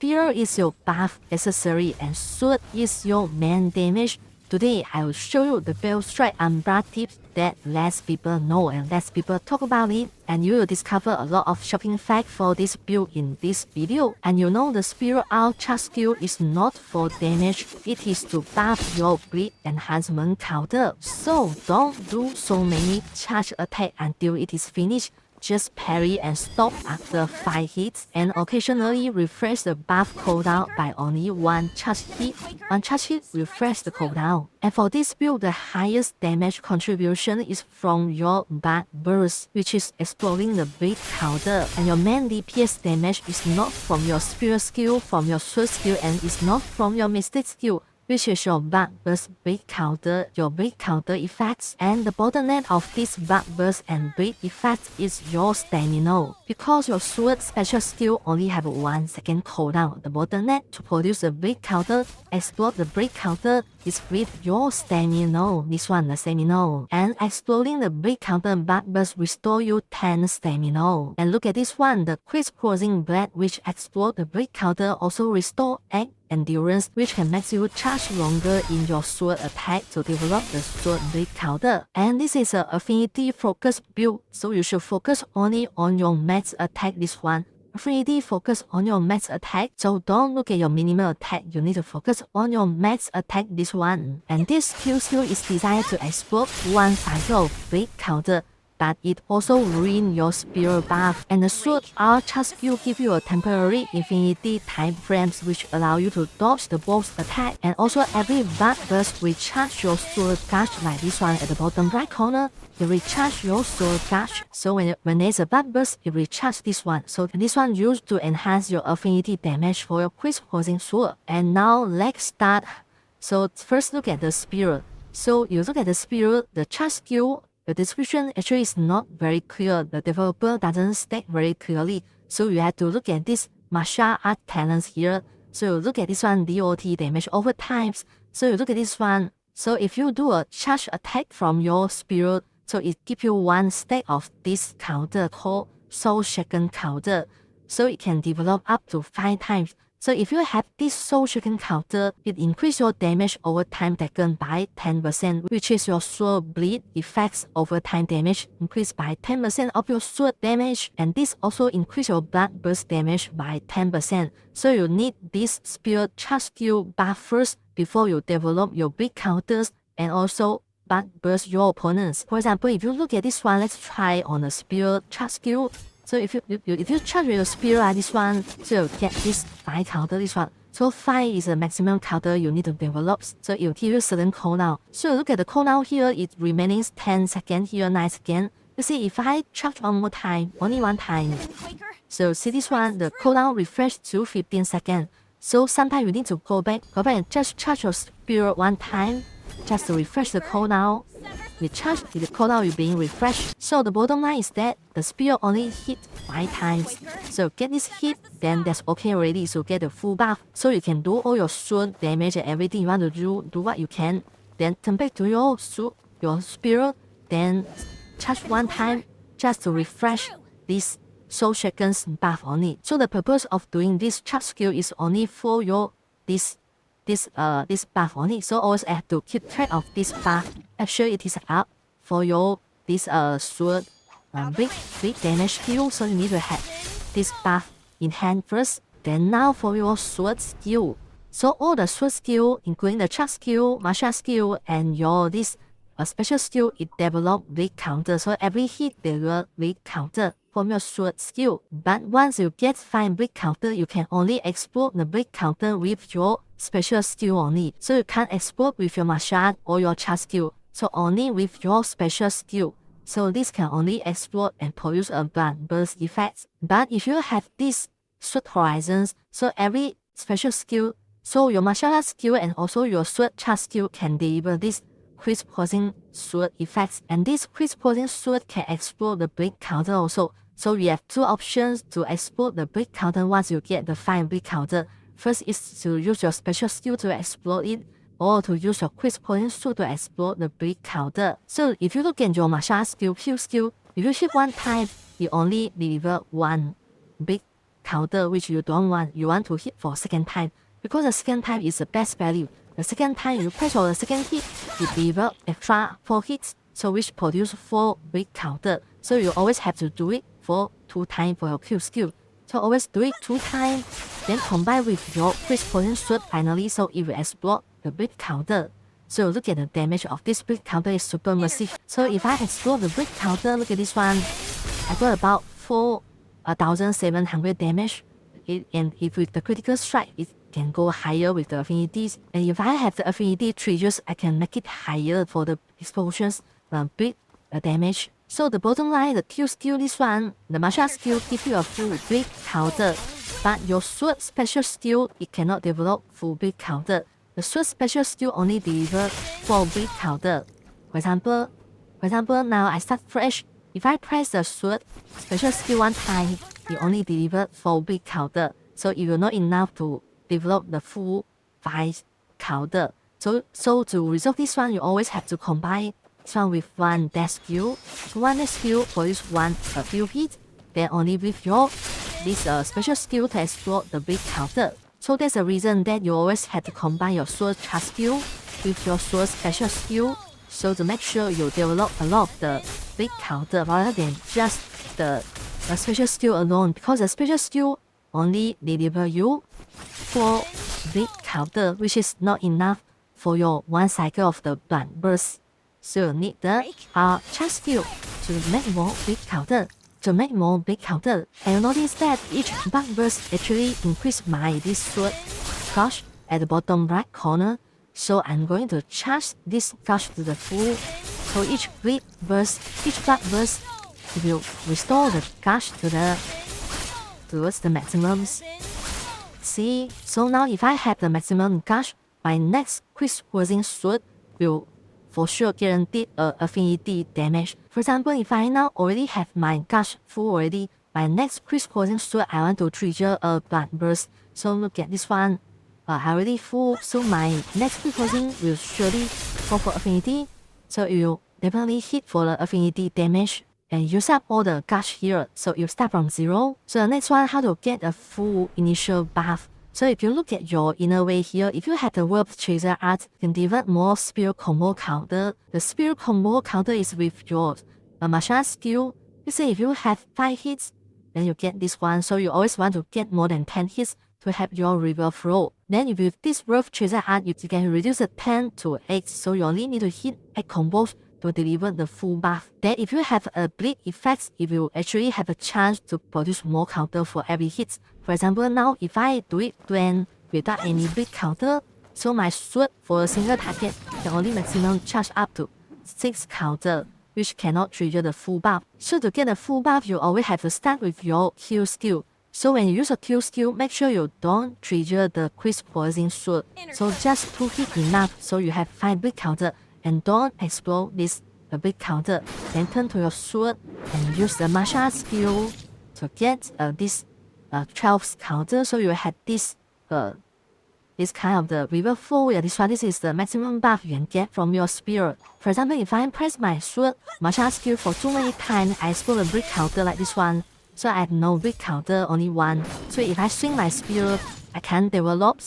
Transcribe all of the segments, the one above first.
spear is your buff accessory and sword is your main damage. Today, I will show you the build strike Umbra tips that less people know and less people talk about it, and you will discover a lot of shopping facts for this build in this video. And you know the spear out charge skill is not for damage, it is to buff your bleed enhancement counter. So don't do so many charge attack until it is finished. Just parry and stop after 5 hits, and occasionally refresh the buff cooldown by only 1 charge hit. 1 charge hit refresh the cooldown. And for this build, the highest damage contribution is from your bug burst, which is exploding the bleed counter. And your main DPS damage is not from your spear skill, from your sword skill, and is not from your mystic skill, which is your bug burst bleed counter, your bleed counter effects. And the bottleneck of this bug burst and bleed effect is your stamina. Because your sword special skill only have 1 second cooldown, the bottleneck to produce a bleed counter, explode the bleed counter, is with your stamina. This one, the stamina. And exploding the bleed counter bug burst restore you 10 stamina. And look at this one, the crisscrossing blade which explode the bleed counter also restore 8 endurance, which can make you charge longer in your sword attack to develop the sword bleed counter. And this is an affinity focus build, so you should focus only on your max attack. This one, affinity focus on your max attack, so don't look at your minimal attack, you need to focus on your max attack. This one. And this skill is designed to explode 1 cycle of bleed counter, but it also ruins your spear buff. And the sword art charge skill give you a temporary infinity time frames which allow you to dodge the boss attack. And also every bug burst recharge your sword guard, like this one at the bottom right corner. It recharge your sword guard. So when there's a bug burst, it recharge this one. So this one used to enhance your affinity damage for your crisscrossing sword. And now let's start. So first look at the spear. So you look at the spear, the charge skill. The description actually is not very clear. The developer doesn't state very clearly. So you have to look at this martial art talents here. So you look at this one, DOT damage over times. So you look at this one. So if you do a charge attack from your spear, so it gives you 1 stack of this counter called Soul Shaken counter. So it can develop up to 5 times. So if you have this Soul Shaken counter, it increases your damage over time taken by 10%, which is your sword bleed effects over time damage increased by 10% of your sword damage, and this also increases your bug burst damage by 10%. So you need this spear charge skill buff first before you develop your bleed counters and also bug burst your opponents. For example, if you look at this one, let's try on a spear charge skill. So if you charge your spear like this one, so you get this 5 counter, this one. So 5 is the maximum counter you need to develop. So it will give you certain cooldown. So look at the cooldown here, it remaining 10 seconds here, 9 seconds. You see, if I charge one more time, only 1 time. So see this one, the cooldown refresh to 15 seconds. So sometimes you need to go back and just charge your spear 1 time, just to refresh the cooldown. Recharge the cooldown is being refreshed. So the bottom line is that the spear only hit 5 times. So get this hit, then that's okay already. So get the full buff. So you can do all your sword damage and everything you want to do what you can. Then turn back to your spear, then charge 1 time just to refresh this Soul Shaken's buff only. So the purpose of doing this charge skill is only for your this buff only. So always have to keep track of this buff. Make sure it is up for your this sword big damage skill. So you need to have this buff in hand first. Then now for your sword skill. So all the sword skill, including the charge skill, martial skill, and your this special skill, it develop bleed counter. So every hit they will bleed counter from your sword skill. But once you get 5 bleed counter, you can only explode the bleed counter with your special skill only. So you can't explode with your martial art or your charge skill. So only with your special skill. So this can only explode and produce a bug burst effect. But if you have this sword horizons, so every special skill, so your martial art skill and also your sword charge skill can deliver this crisscrossing sword effects. And this crisscrossing sword can explode the bleed counter also. So you have 2 options to explode the bleed counter once you get the 5 bleed counter. First is to use your special skill to explode it, or to use your crisscrossing sword to explode the bleed counter. So if you look at your martial skill, Q skill, if you hit 1 time, you only deliver 1 bleed counter which you don't want. You want to hit for second time because the second time is the best value. The second time you press for the second hit, you develop extra 4 hits, so which produce 4 brick counter. So you always have to do it for 2 times for your Q skill. So always do it 2 times, then combine with your crisp poison sword finally, so it will explode the brick counter. So look at the damage of this brick counter is super massive. So if I explode the brick counter, look at this one. I got about 4,700 damage. And if with the critical strike, it can go higher with the affinities. And if I have the affinity triggers, I can make it higher for the explosions, big damage. So the bottom line, the Q skill, this one, the martial skill gives you a full big counter. But your sword special skill, it cannot develop full big counter. The sword special skill only deliver 4 big counter. For example, now I start fresh. If I press the sword special skill 1 time, it only deliver 4 big counter. So it will not enough to develop the full 5 counter. So to resolve this one, you always have to combine this one with 1 dash skill. So 1 dash skill produce a few hits. Then only with your this special skill to explode the big counter. So that's the reason that you always have to combine your sword charge skill with your sword special skill, so to make sure you develop a lot of the big counter rather than just the special skill alone, because the special skill only deliver you 4 big counter, which is not enough for your 1 cycle of the blood burst. So you need the charge skill to make more big counter. And you notice that each bug burst actually increase my this sword cost at the bottom right corner. So I'm going to charge this cost to the full. So each bug burst will restore the cost towards the maximums. See, so now if I have the maximum cost, my next crisp poison sword will for sure guaranteed affinity damage. For example, if I now already have my gush full already, my next crisp poison sword I want to trigger a blood burst. So look at this one. I already full, so my next crisp poison will surely go for affinity. So it will definitely hit for the affinity damage and use up all the gush here. So you start from 0. So the next one, how to get a full initial buff. So if you look at your Innerway here, if you have the Wolfchaser Art, you can develop more spear combo counter. The spear combo counter is with your martial skill. You say if you have 5 hits, then you get this one. So you always want to get more than 10 hits to have your river flow. Then if with this Wolfchaser Art, you can reduce the 10 to 8. So you only need to hit 8 combos to deliver the full buff. Then if you have a bleed effect, it will actually have a chance to produce more counter for every hit. For example, now if I do it then without any bleed counter, so my sword for a single target can only maximum charge up to 6 counter, which cannot trigger the full buff. So to get the full buff, you always have to start with your Q skill. So when you use a Q skill, make sure you don't trigger the crisp poison sword. So just 2 hits enough, so you have 5 bleed counter. And don't explode this big counter. Then turn to your sword and use the martial skill to get this 12 counter. So you have this kind of the river flow. Yeah, this is the maximum buff you can get from your spear. For example, if I press my sword martial skill for too many times, I explode a brick counter like this one. So I have no brick counter, only 1. So if I swing my spear, I can develop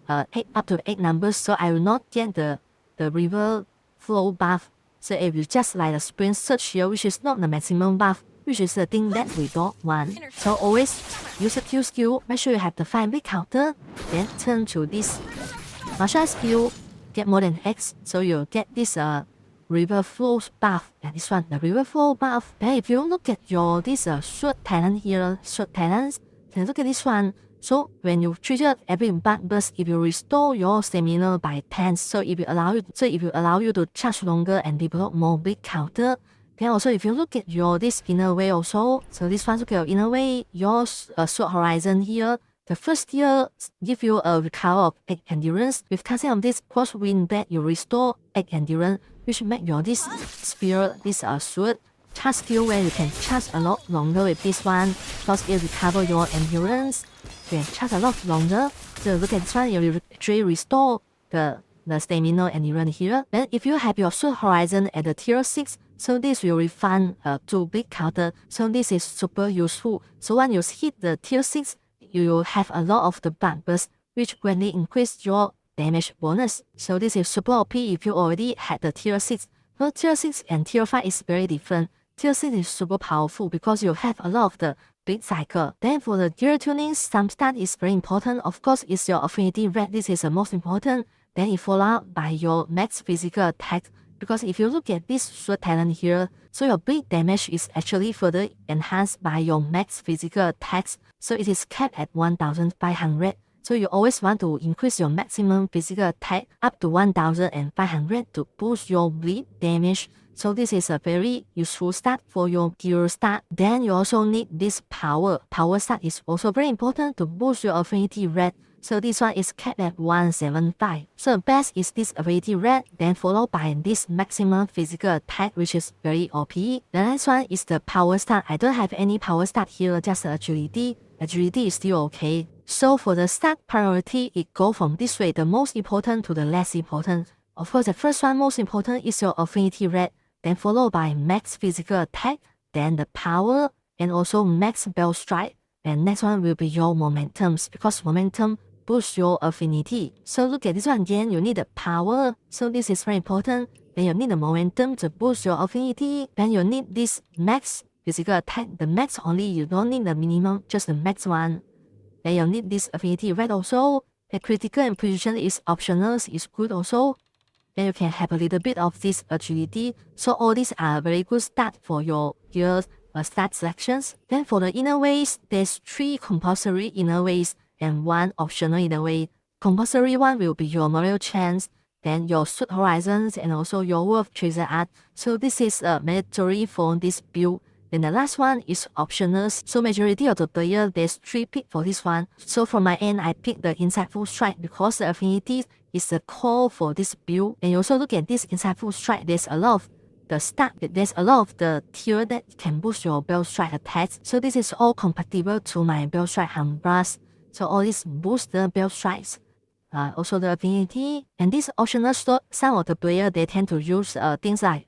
up to 8 numbers. So I will not get the river flow buff. So it will just like a sprint search here, which is not the maximum buff, which is the thing that we don't want. So always use a Q skill, make sure you have the 5 big counter, then turn to this martial skill, get more than X, so you'll get this river flow buff. And this one, the river flow buff. Then if you look at your this sword talent here, sword talents, then look at this one. So when you trigger every bug burst, it will restore your stamina by 10. So it will allow you to charge longer and develop more big counter. Then also if you look at your this Innerway also, so this one, look at your Innerway, your sword horizon here. The first tier give you a recover of 8 endurance. With casting of this crosswind that you restore 8 endurance, which make your this spear, this sword charge skill where you can charge a lot longer with this one, because it recover your endurance. You can charge a lot longer. So look at this one, it will actually restore the stamina and endurance here. Then if you have your sword horizon at the tier 6, so this will refund 2 big counter. So this is super useful. So when you hit the tier 6, you will have a lot of the bug burst, which greatly increase your damage bonus. So this is super OP if you already had the tier 6. So tier 6 and tier 5 is very different. Tier 6 is super powerful because you have a lot of the big cycle. Then for the gear tuning, some stat is very important. Of course, it's your affinity rate. This is the most important. Then it followed by your max physical attack. Because if you look at this sword talent here, so your big damage is actually further enhanced by your max physical attacks. So it is capped at 1500. So you always want to increase your maximum physical attack up to 1500 to boost your bleed damage. So this is a very useful stat for your gear stat. Then you also need this power. Power stat is also very important to boost your affinity rate. So this one is capped at 175. So the best is this affinity rate, then followed by this maximum physical attack, which is very OP. The next one is the power stat. I don't have any power stat here, just agility. Agility is still okay. So for the stat priority, it goes from this way, the most important to the less important. Of course, the first one most important is your affinity rate, then followed by max physical attack, then the power, and also max spell strike. And next one will be your momentums, because momentum boosts your affinity. So look at this one again, you need the power, so this is very important. Then you need the momentum to boost your affinity. Then you need this max physical attack, the max only, you don't need the minimum, just the max one. Then you need this affinity rate also. The critical and precision is optional, is good also. Then you can have a little bit of this agility. So all these are very good stat for your gear stat selections. Then for the inner ways, there's 3 compulsory inner ways and 1 optional inner way. Compulsory one will be your Morale Chance, then your Suit Horizons, and also your Wolfchaser Art. So this is mandatory for this build. Then the last one is optional. So majority of the player, there's 3 pick for this one. So from my end, I picked the Insightful Strike because the affinity is the core for this build. And you also look at this Insightful Strike, there's a lot of the stat, there's a lot of the tier that can boost your Bell Strike attacks. So this is all compatible to my Bell Strike Umbras. So all these boost the Bell Strikes. Also the affinity. And this optional slot, some of the player, they tend to use things like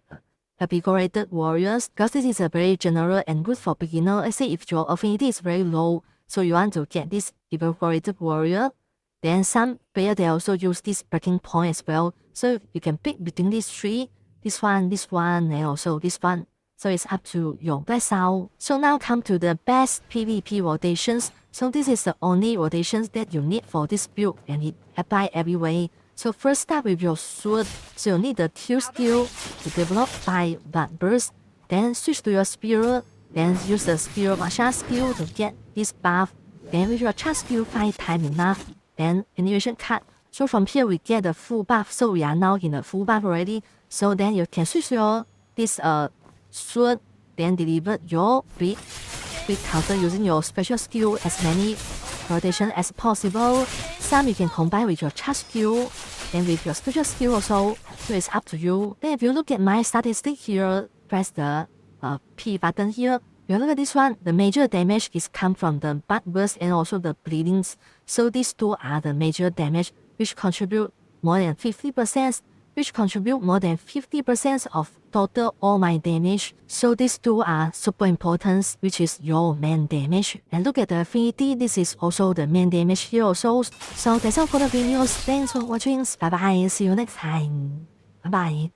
Invigorated Warriors, because this is a very general and good for beginner. Let's say if your affinity is very low, so you want to get this Invigorated Warrior. Then some player, they also use this Breaking Point as well. So you can pick between these 3, this one, and also this one. So it's up to your playstyle. So now come to the best PvP rotations. So this is the only rotations that you need for this build, and it applies everywhere. So first start with your sword. So you need the tier skill to develop by Blood Burst. Then switch to your spear. Then use the spear martial skill to get this buff. Then with your charge skill 5 times enough. Then animation cut. So from here we get the full buff. So we are now in the full buff already. So then you can switch your this sword. Then deliver your big counter using your special skill as many rotation as possible. Some you can combine with your charge skill, then with your special skill also, so it's up to you. Then if you look at my statistic here, press the P button here. If you look at this one, the major damage is come from the blood burst and also the bleedings. So these 2 are the major damage which contribute more than 50%, of total all my damage. So these 2 are super important, which is your main damage. And look at the affinity, this is also the main damage here also. So that's all for the videos. Thanks for watching. Bye bye. See you next time. Bye bye.